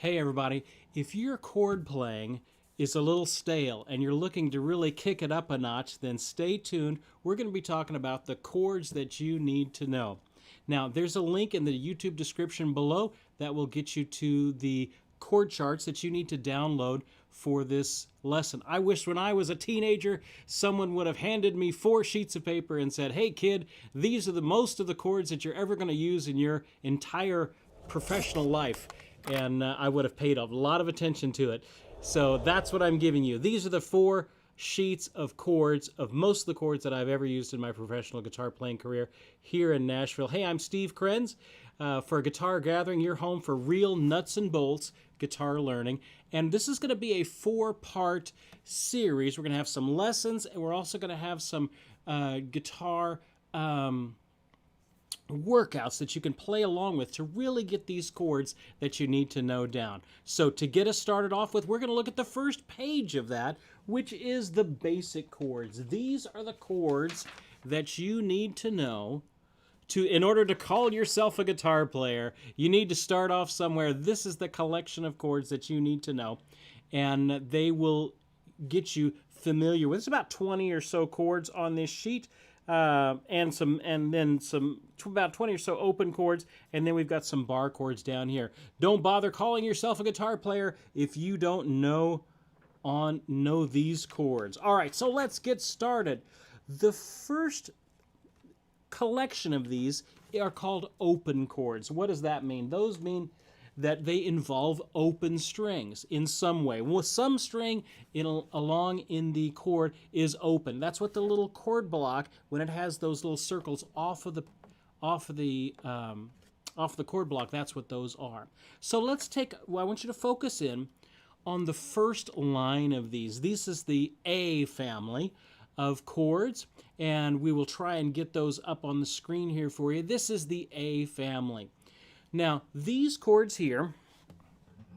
Hey everybody, if your chord playing is a little stale and you're looking to really kick it up a notch, then stay tuned. We're going to be talking about the chords that you need to know. Now, there's a link in the YouTube description below that will get you to the chord charts that you need to download for this lesson. I wish when I was a teenager, someone would have handed me 4 sheets of paper and said, "Hey kid, these are the most of the chords that you're ever going to use in your entire professional life." And I would have paid a lot of attention to it. So that's what I'm giving you. These are the 4 sheets of chords of most of the chords that I've ever used in my professional guitar playing career here in Nashville. Hey, I'm Steve Krenz for Guitar Gathering, your home for real nuts and bolts guitar learning. And this is going to be a 4-part series. We're going to have some lessons, and we're also going to have some guitar workouts that you can play along with to really get these chords that you need to know down. So to get us started off with, we're going to look at the first page of that, which is the basic chords. These are the chords that you need to know in order to call yourself a guitar player. You need to start off somewhere. This is the collection of chords that you need to know, and they will get you familiar with. It's about 20 or so chords on this sheet. And then about 20 or so open chords, and then we've got some bar chords down here. Don't bother calling yourself a guitar player if you don't know these chords. All right, so let's get started. The first collection of these are called open chords. What does that mean? Those mean that they involve open strings in some way. Well, some string along in the chord is open. That's what the little chord block, when it has those little circles off the chord block, that's what those are. So let's I want you to focus in on the first line of these. This is the A family of chords, and we will try and get those up on the screen here for you. This is the A family. Now, these chords here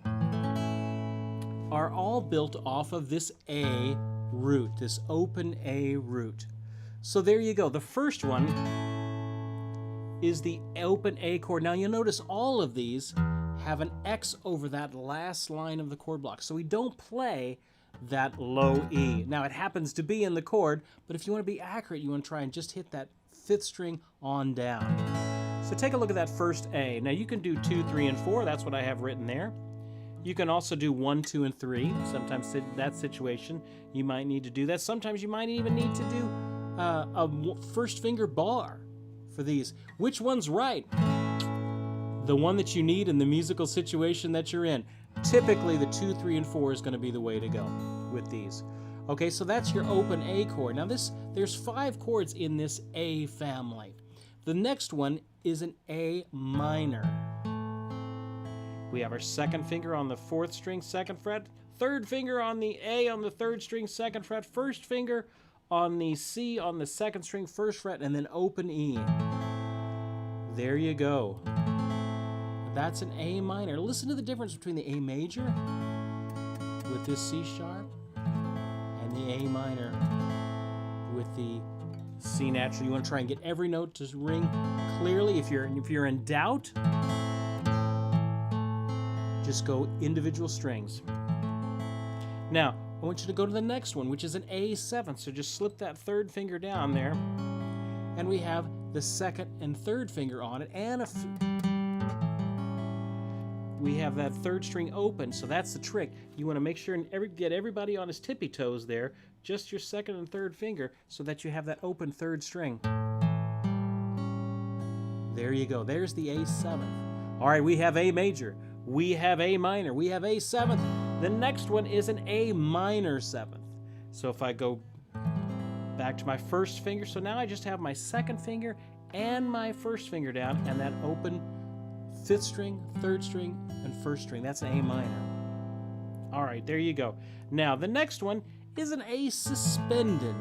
are all built off of this A root, this open A root. So there you go. The first one is the open A chord. Now, you'll notice all of these have an X over that last line of the chord block. So we don't play that low E. Now, it happens to be in the chord, but if you want to be accurate, you want to try and just hit that 5th string on down. So take a look at that first A. Now you can do 2, 3, and 4. That's what I have written there. You can also do 1, 2, and 3. Sometimes in that situation, you might need to do that. Sometimes you might even need to do a first finger bar for these. Which one's right? The one that you need in the musical situation that you're in. Typically, the 2, 3, and 4 is going to be the way to go with these. Okay, so that's your open A chord. Now there's 5 chords in this A family. The next one is an A minor. We have our 2nd finger on the 4th string, 2nd fret, 3rd finger on the A on the 3rd string, 2nd fret, 1st finger on the C on the 2nd string, 1st fret, and then open E. There you go. That's an A minor. Listen to the difference between the A major with this C sharp and the A minor with the C natural. You want to try and get every note to ring clearly. If you're in doubt, just go individual strings. Now, I want you to go to the next one, which is an A7. So just slip that 3rd finger down there, and we have the 2nd and 3rd finger on it, and we have that 3rd string open. So that's the trick. You want to make sure and get everybody on his tippy toes there, just your 2nd and 3rd finger, so that you have that open 3rd string. There you go. There's the A7th. All right, we have A major. We have A minor. We have A7th. The next one is an A minor 7th. So if I go back to my 1st finger, so now I just have my 2nd finger and my 1st finger down, and that open 5th string, 3rd string, and 1st string. That's an A minor. All right, there you go. Now, the next one is an A suspended.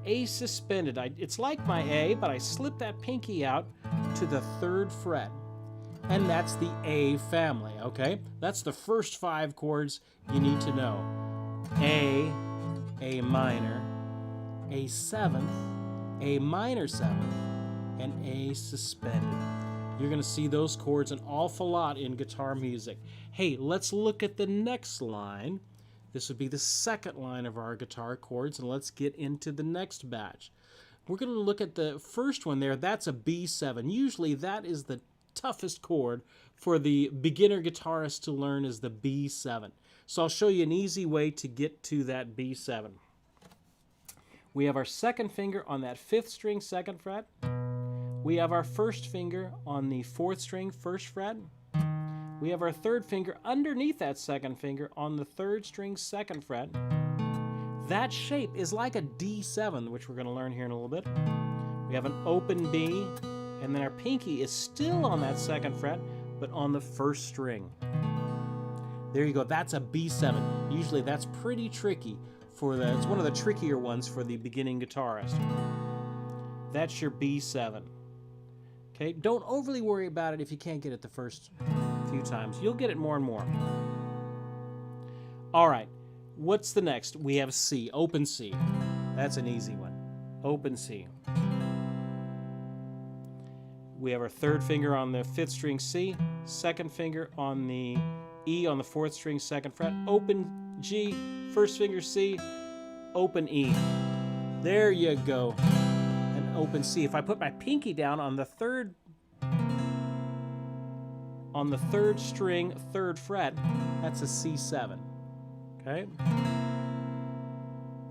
A suspended. It's like my A, but I slip that pinky out to the 3rd fret. And that's the A family, okay? That's the first 5 chords you need to know. A minor, A7th, A minor 7th, and A suspended. You're going to see those chords an awful lot in guitar music. Hey, let's look at the next line. This would be the second line of our guitar chords, and let's get into the next batch. We're going to look at the first one there. That's a B7. Usually that is the toughest chord for the beginner guitarist to learn, is the B7. So I'll show you an easy way to get to that B7. We have our second finger on that 5th string, 2nd fret. We have our first finger on the 4th string, 1st fret. We have our third finger underneath that second finger on the 3rd string, 2nd fret. That shape is like a D7, which we're going to learn here in a little bit. We have an open B, and then our pinky is still on that 2nd fret, but on the 1st string. There you go. That's a B7. Usually that's pretty tricky. It's one of the trickier ones for the beginning guitarist. That's your B7. Okay, don't overly worry about it if you can't get it the first few times. You'll get it more and more. All right, what's the next? We have C, open C. That's an easy one. Open C. We have our third finger on the 5th string C, second finger on the E on the 4th string, 2nd fret, open G, first finger C, open E. There you go. An open C. If I put my pinky down on the third string, 3rd fret, that's a C7. Okay?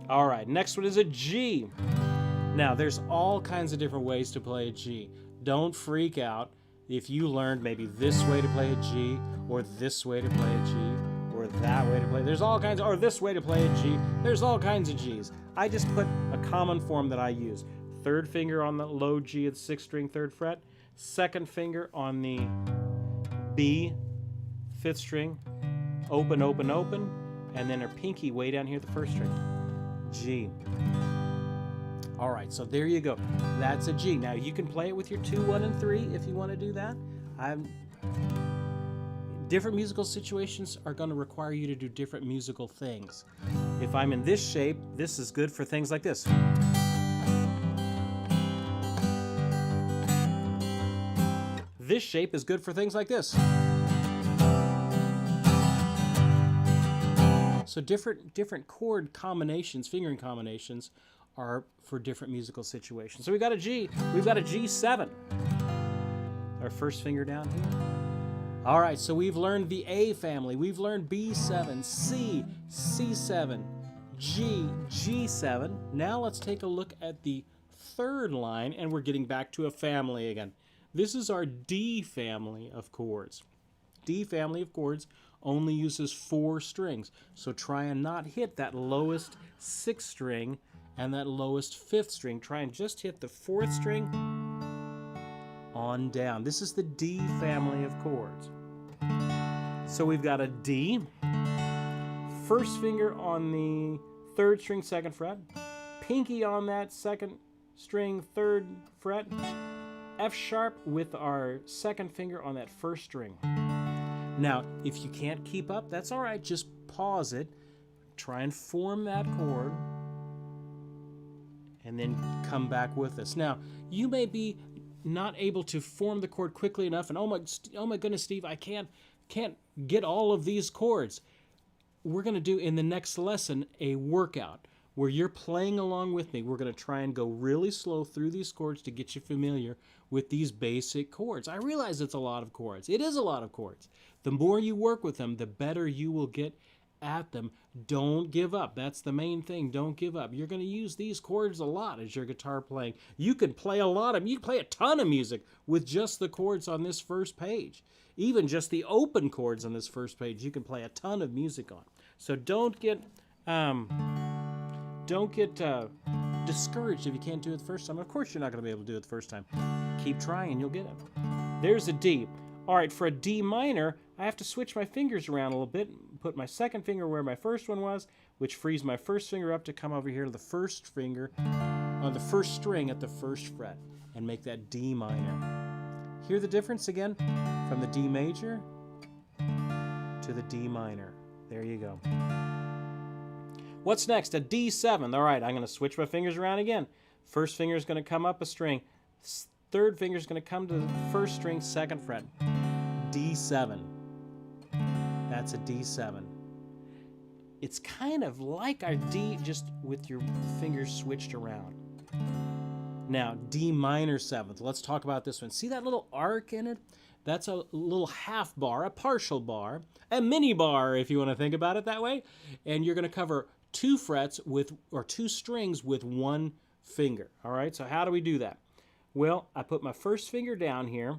All right, next one is a G. Now, there's all kinds of different ways to play a G. Don't freak out if you learned maybe this way to play a G, or this way to play a G, or that way to play. There's all kinds, or this way to play a G. There's all kinds of Gs. I just put a common form that I use. 3rd finger on the low G at 6th string, 3rd fret. 2nd finger on the B, 5th string, open, open, open, and then our pinky way down here at the 1st string, G. All right, so there you go. That's a G. Now you can play it with your 2, 1, and 3 if you want to do that. Different musical situations are going to require you to do different musical things. If I'm in this shape, this is good for things like this. This shape is good for things like this. So different chord combinations, fingering combinations, are for different musical situations. So we've got a G. We've got a G7. Our first finger down here. All right, so we've learned the A family. We've learned B7, C, C7, G, G7. Now let's take a look at the third line, and we're getting back to a family again. This is our D family of chords. D family of chords only uses 4 strings. So try and not hit that lowest 6th string and that lowest 5th string. Try and just hit the 4th string on down. This is the D family of chords. So we've got a D, first finger on the 3rd string, 2nd fret, pinky on that 2nd string, 3rd fret, F sharp with our 2nd finger on that 1st string. Now, if you can't keep up, that's all right. Just pause it, try and form that chord, and then come back with us. Now, you may be not able to form the chord quickly enough, and oh my goodness, Steve, I can't get all of these chords. We're going to do in the next lesson a workout where you're playing along with me. We're going to try and go really slow through these chords to get you familiar with these basic chords. I realize it's a lot of chords. It is a lot of chords. The more you work with them, the better you will get at them. Don't give up. That's the main thing. Don't give up. You're going to use these chords a lot as your guitar playing. You can play a lot of, you can play a ton of music with just the chords on this first page. Even just the open chords on this first page, you can play a ton of music on. So don't get discouraged if you can't do it the first time. Of course you're not going to be able to do it the first time. Keep trying, you'll get it. There's a D. All right, for a D minor, I have to switch my fingers around a little bit, put my 2nd finger where my first one was, which frees my 1st finger up to come over here to the 1st finger on the 1st string at the 1st fret and make that D minor. Hear the difference again? From the D major to the D minor. There you go. What's next? A D7. All right, I'm going to switch my fingers around again. First finger is going to come up a string. third finger is going to come to the first string, second fret, D7. That's a D7. It's kind of like our D, just with your fingers switched around. Now, D minor 7th. Let's talk about this one. See that little arc in it? That's a little half bar, a partial bar, a mini bar if you want to think about it that way. And you're going to cover 2 frets with, or 2 strings with 1 finger. All right, so how do we do that? Well, I put my first finger down here,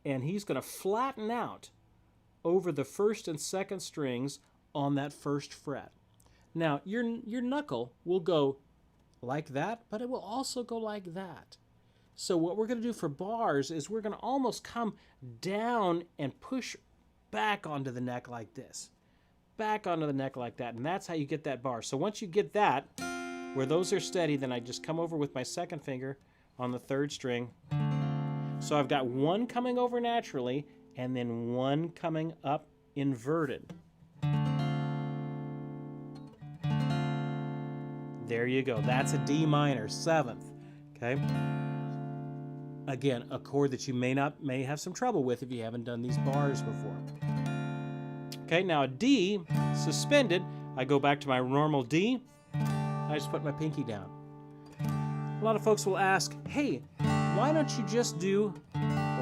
and he's going to flatten out over the first and second strings on that first fret. Now, your knuckle will go like that, but it will also go like that. So what we're going to do for bars is we're going to almost come down and push back onto the neck like this. Back onto the neck like that, and that's how you get that bar. So once you get that, where those are steady, then I just come over with my second finger on the third string. So I've got 1 coming over naturally, and then 1 coming up inverted. There you go. That's a D minor 7th. Okay. Again, a chord that you may have some trouble with if you haven't done these bars before. Okay, now a D suspended. I go back to my normal D. I just put my pinky down. A lot of folks will ask, hey, why don't you just do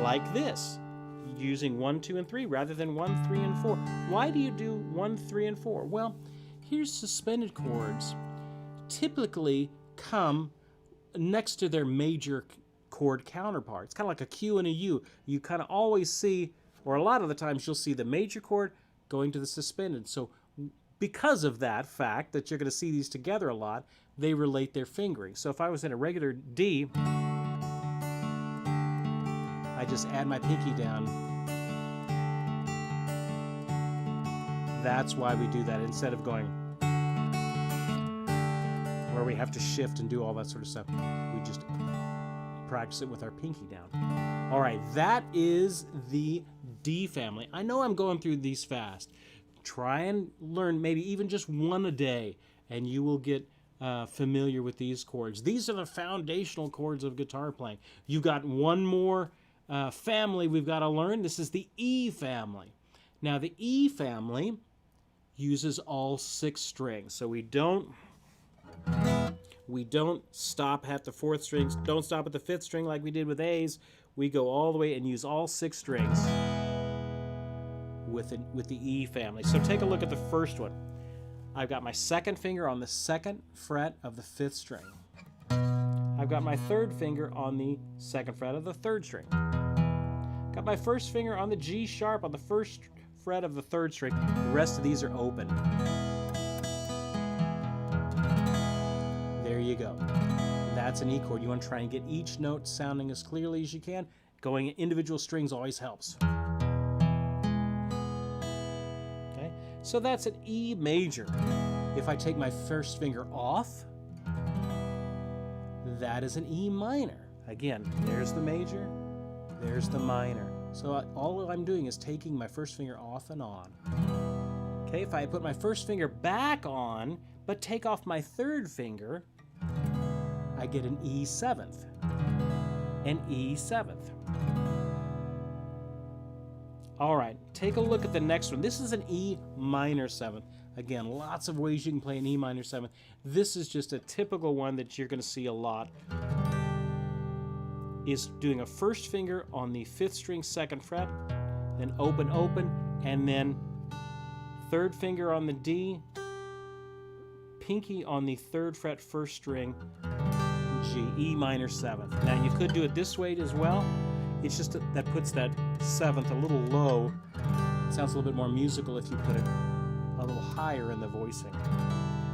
like this, using 1, 2, and 3 rather than 1, 3, and 4? Why do you do 1, 3, and 4? Well, here's suspended chords typically come next to their major chord counterparts, kind of like a Q and a U. You kind of always see, or a lot of the times you'll see the major chord going to the suspended. So because of that fact that you're going to see these together a lot, they relate their fingering. So if I was in a regular D, I just add my pinky down. That's why we do that instead of going where we have to shift and do all that sort of stuff. We just practice it with our pinky down. All right, that is the D family. I know I'm going through these fast. Try and learn maybe even just 1 a day, and you will get familiar with these chords. These are the foundational chords of guitar playing. You've got 1 more family we've got to learn. This is the E family. Now, the E family uses all 6 strings, so we don't stop at the 4th strings, don't stop at the 5th string like we did with A's. We go all the way and use all 6 strings with the E family. So take a look at the first one. I've got my second finger on the 2nd fret of the 5th string. I've got my third finger on the 2nd fret of the 3rd string. Got my first finger on the G sharp on the 1st fret of the 3rd string. The rest of these are open. There you go. That's an E chord. You want to try and get each note sounding as clearly as you can. Going individual strings always helps. Okay, so that's an E major. If I take my first finger off, that is an E minor. Again, there's the major, there's the minor. So all I'm doing is taking my first finger off and on. Okay, if I put my first finger back on, but take off my third finger, I get an E7th, an E7th. All right, take a look at the next one. This is an E minor 7th. Again, lots of ways you can play an E minor 7th. This is just a typical one that you're going to see a lot. Is doing a first finger on the 5th string 2nd fret, then open, open, and then third finger on the D, pinky on the 3rd fret 1st string, G, E minor 7th. Now you could do it this way as well. It's just that puts that 7th a little low. It sounds a little bit more musical if you put it a little higher in the voicing.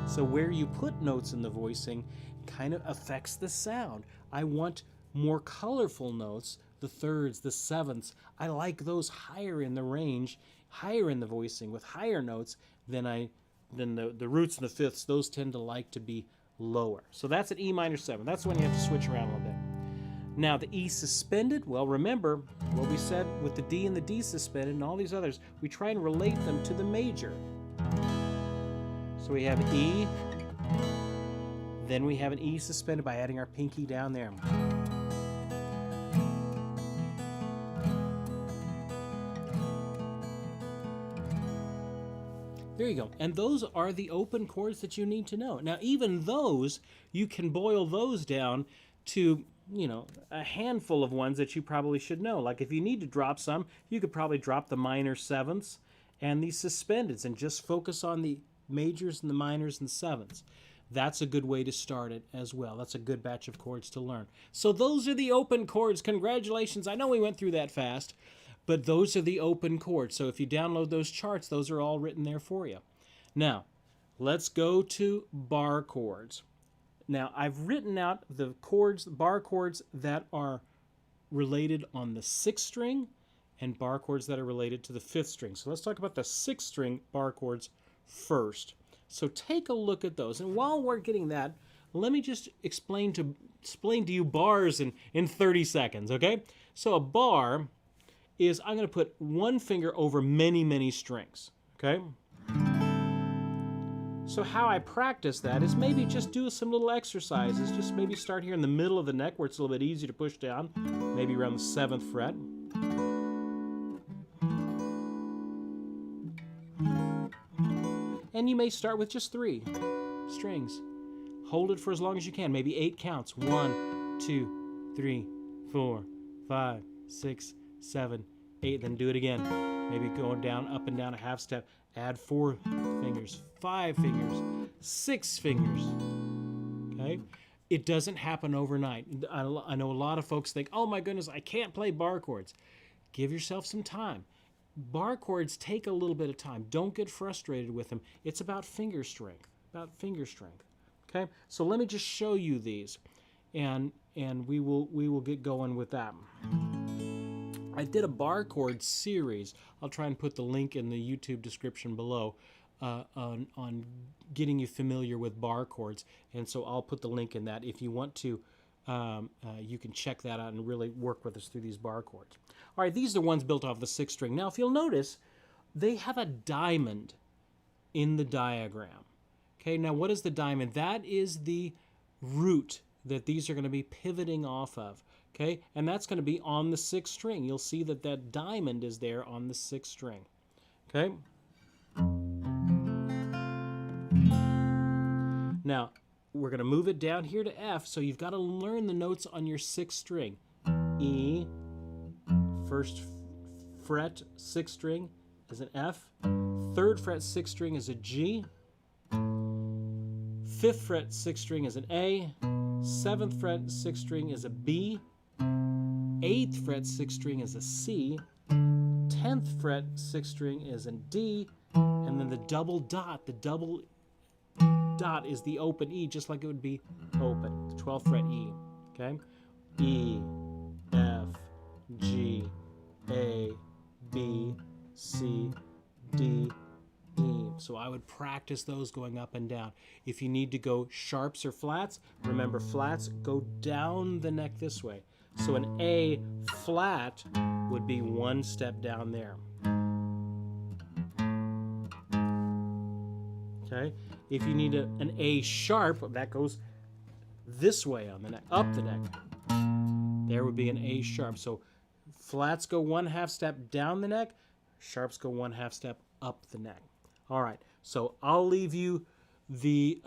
So where you put notes in the voicing kind of affects the sound. I want more colorful notes, the 3rds, the 7ths. I like those higher in the range, higher in the voicing with higher notes than the roots and the 5ths. Those tend to like to be lower. So that's an E minor 7. That's when you have to switch around a little bit. Now the E suspended, well, remember what we said with the D and the D suspended and all these others. We try and relate them to the major. So we have E, then we have an E suspended by adding our pinky down there. There you go. And those are the open chords that you need to know. Now, even those, you can boil those down to, you know, a handful of ones that you probably should know. Like if you need to drop some, you could probably drop the minor sevenths and the suspendeds and just focus on the majors and the minors and sevenths. That's a good way to start it as well. That's a good batch of chords to learn. So those are the open chords. Congratulations. I know we went through that fast, but those are the open chords. So if you download those charts, those are all written there for you. Now, let's go to bar chords. Now, I've written out the chords, bar chords that are related on the 6th string and bar chords that are related to the 5th string. So let's talk about the 6th string bar chords first. So take a look at those. And while we're getting that, let me just explain to you bars in 30 seconds, okay? So a bar is, I'm going to put one finger over many, many strings, okay? So how I practice that is maybe just do some little exercises. Just maybe start here in the middle of the neck where it's a little bit easier to push down, maybe around the 7th fret. And you may start with just 3 strings. Hold it for as long as you can, maybe 8 counts. 1, 2, 3, 4, 5, 6, 7, 8. Then do it again. Maybe going down, up and down a half step. Add 4 fingers, 5 fingers, 6 fingers. Okay? It doesn't happen overnight. I know a lot of folks think, oh my goodness, I can't play bar chords. Give yourself some time. Bar chords take a little bit of time. Don't get frustrated with them. It's about finger strength. Okay? So let me just show you these, and we will get going with that. I did a bar chord series. I'll try and put the link in the YouTube description below on getting you familiar with bar chords. And so I'll put the link in that. If you want to, you can check that out and really work with us through these bar chords. All right, these are the ones built off the 6th string. Now, if you'll notice, they have a diamond in the diagram. Okay, now what is the diamond? That is the root that these are going to be pivoting off of. Okay, and that's going to be on the 6th string. You'll see that that diamond is there on the 6th string. Okay. Now, we're going to move it down here to F, so you've got to learn the notes on your 6th string. E, 1st fret, 6th string is an F. 3rd fret, 6th string is a G. 5th fret, 6th string is an A. 7th fret, 6th string is a B. 8th fret, 6th string is a C. 10th fret, 6th string is a D. And then the double dot is the open E, just like it would be open, the 12th fret E. Okay? E, F, G, A, B, C, D, E. So I would practice those going up and down. If you need to go sharps or flats, remember flats go down the neck this way. So an A flat would be one step down there. Okay? If you need an A sharp, that goes this way on the neck, up the neck. There would be an A sharp. So flats go 1/2 step down the neck, sharps go 1/2 step up the neck. All right, so I'll leave you the,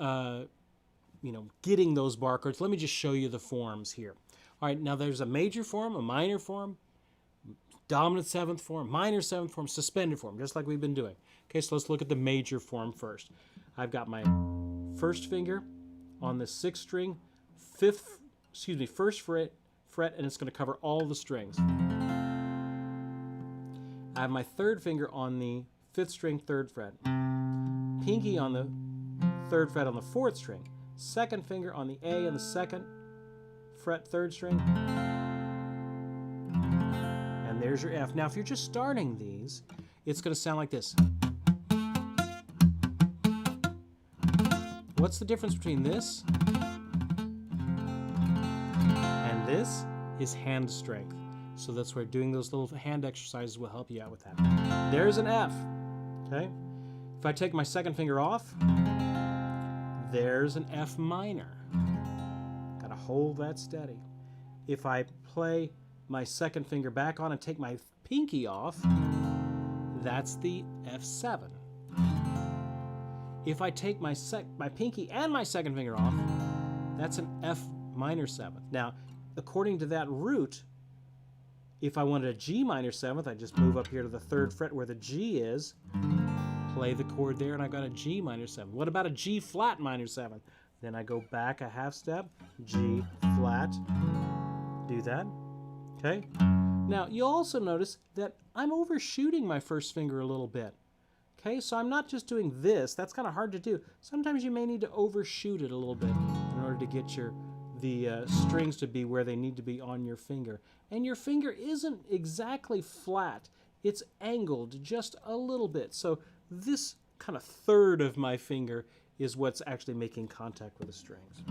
getting those bar chords. Let me just show you the forms here. All right, now there's a major form, a minor form, dominant 7th form, minor 7th form, suspended form, just like we've been doing. Okay, so let's look at the major form first. I've got my 1st finger on the 6th string, 1st fret, and it's going to cover all the strings. I have my 3rd finger on the 5th string, 3rd fret. Pinky on the 3rd fret on the 4th string. 2nd finger on the A on the 2nd fret, 3rd string. And there's your F. Now, if you're just starting these, it's going to sound like this. What's the difference between this and this? Is hand strength. So that's where doing those little hand exercises will help you out with that. There's an F. Okay? If I take my 2nd finger off, there's an F minor. Got to hold that steady. If I play my 2nd finger back on and take my pinky off, that's the F7. If I take my pinky and my second finger off, that's an F minor 7th. Now, according to that root, if I wanted a G minor 7th, I just move up here to the 3rd fret where the G is, play the chord there, and I've got a G minor 7th. What about a G flat minor 7th? Then I go back a half step, G flat, do that, okay? Now, you'll also notice that I'm overshooting my first finger a little bit. Okay, so I'm not just doing this. That's kind of hard to do. Sometimes you may need to overshoot it a little bit in order to get the strings to be where they need to be on your finger. And your finger isn't exactly flat. It's angled just a little bit. So this kind of third of my finger is what's actually making contact with the strings.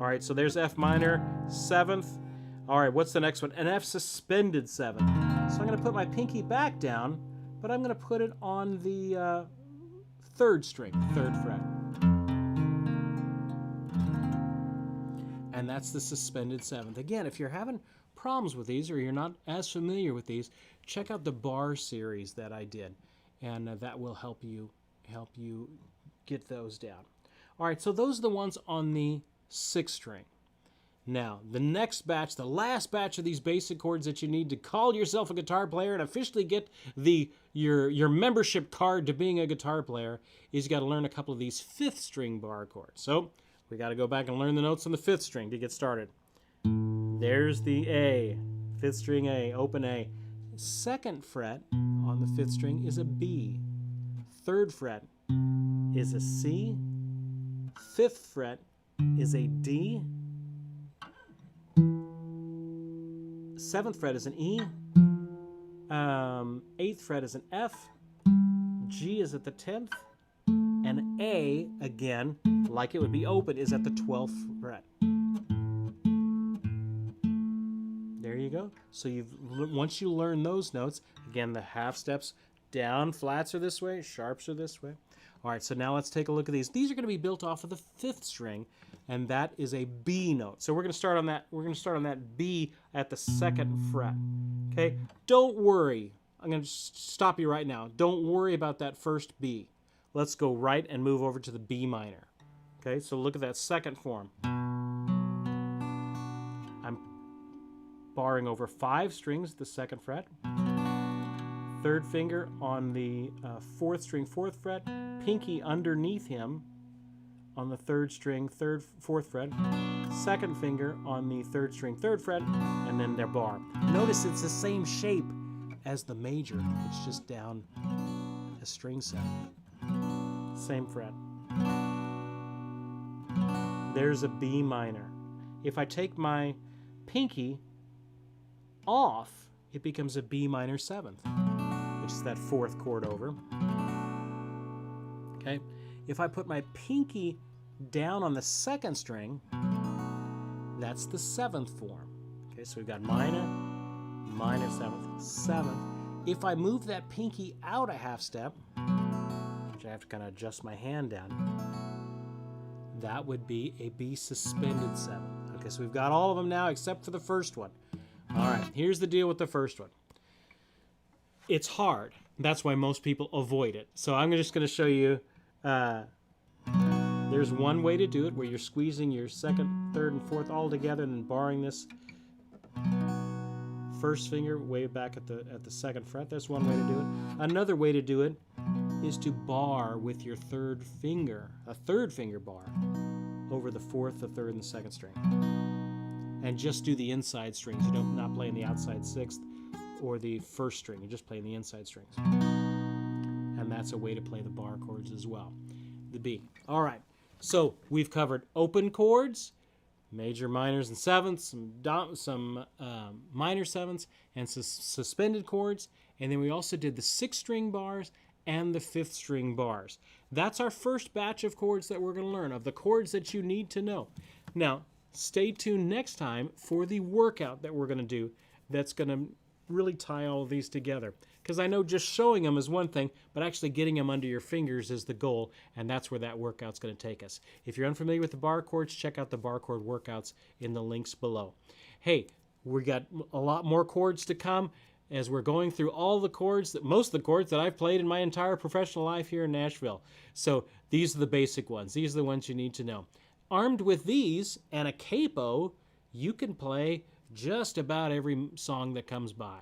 All right, so there's F minor 7th. All right, what's the next one? An F suspended 7th. So I'm going to put my pinky back down, but I'm going to put it on the 3rd string, 3rd fret. And that's the suspended 7th. Again, if you're having problems with these or you're not as familiar with these, check out the Barre series that I did, and that will help you get those down. All right, so those are the ones on the 6th string. Now, the next batch, the last batch of these basic chords that you need to call yourself a guitar player and officially get your membership card to being a guitar player is you got to learn a couple of these 5th string bar chords. So we got to go back and learn the notes on the 5th string to get started. There's the A, 5th string A, open A. 2nd fret on the 5th string is a B. 3rd fret is a C. 5th fret is a D. 7th fret is an E, 8th fret is an F, G is at the 10th, and A, again, like it would be open, is at the 12th fret. There you go. So once you learn those notes, again, the half steps, down flats are this way, sharps are this way. All right, so now let's take a look at these. These are going to be built off of the 5th string, and that is a B note. So we're going to start on that. We're going to start on that B at the 2nd fret. Okay, don't worry. I'm going to stop you right now. Don't worry about that first B. Let's go right and move over to the B minor. Okay, so look at that 2nd form. I'm barring over 5 strings at the 2nd fret. 3rd finger on the 4th string, 4th fret. Pinky underneath him on the 3rd string, 4th fret. 2nd finger on the 3rd string, 3rd fret, and then their bar. Notice it's the same shape as the major. It's just down a string set. Same fret. There's a B minor. If I take my pinky off, it becomes a B minor 7th, which is that 4th chord over. Okay, if I put my pinky down on the 2nd string, that's the 7th form. Okay, so we've got minor, minor 7th, 7th. If I move that pinky out a half step, which I have to kind of adjust my hand down, that would be a B suspended 7th. Okay, so we've got all of them now except for the first one. All right, here's the deal with the first one. It's hard. That's why most people avoid it. So I'm just going to show you. There's one way to do it where you're squeezing your 2nd, 3rd, and 4th all together and then barring this 1st finger way back at the 2nd fret. That's one way to do it. Another way to do it is to bar with your 3rd finger, a 3rd finger bar over the 4th, the 3rd, and the 2nd string, and just do the inside strings. You don't not playing the outside 6th or the 1st string. You're just playing the inside strings. And that's a way to play the bar chords as well. The B. All right. So we've covered open chords, major minors and 7ths, some minor 7ths, and suspended chords. And then we also did the 6th string bars and the 5th string bars. That's our first batch of chords that we're going to learn, of the chords that you need to know. Now, stay tuned next time for the workout that we're going to do that's going to really tie all of these together. Because I know just showing them is one thing, but actually getting them under your fingers is the goal, and that's where that workout's going to take us. If you're unfamiliar with the bar chords, check out the bar chord workouts in the links below. Hey, we got a lot more chords to come. as we're going through all the chords, most of the chords that I've played in my entire professional life here in Nashville. So these are the basic ones. These are the ones you need to know. Armed with these and a capo, you can play just about every song that comes by.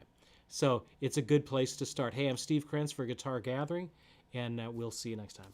So it's a good place to start. Hey, I'm Steve Krenz for Guitar Gathering, and we'll see you next time.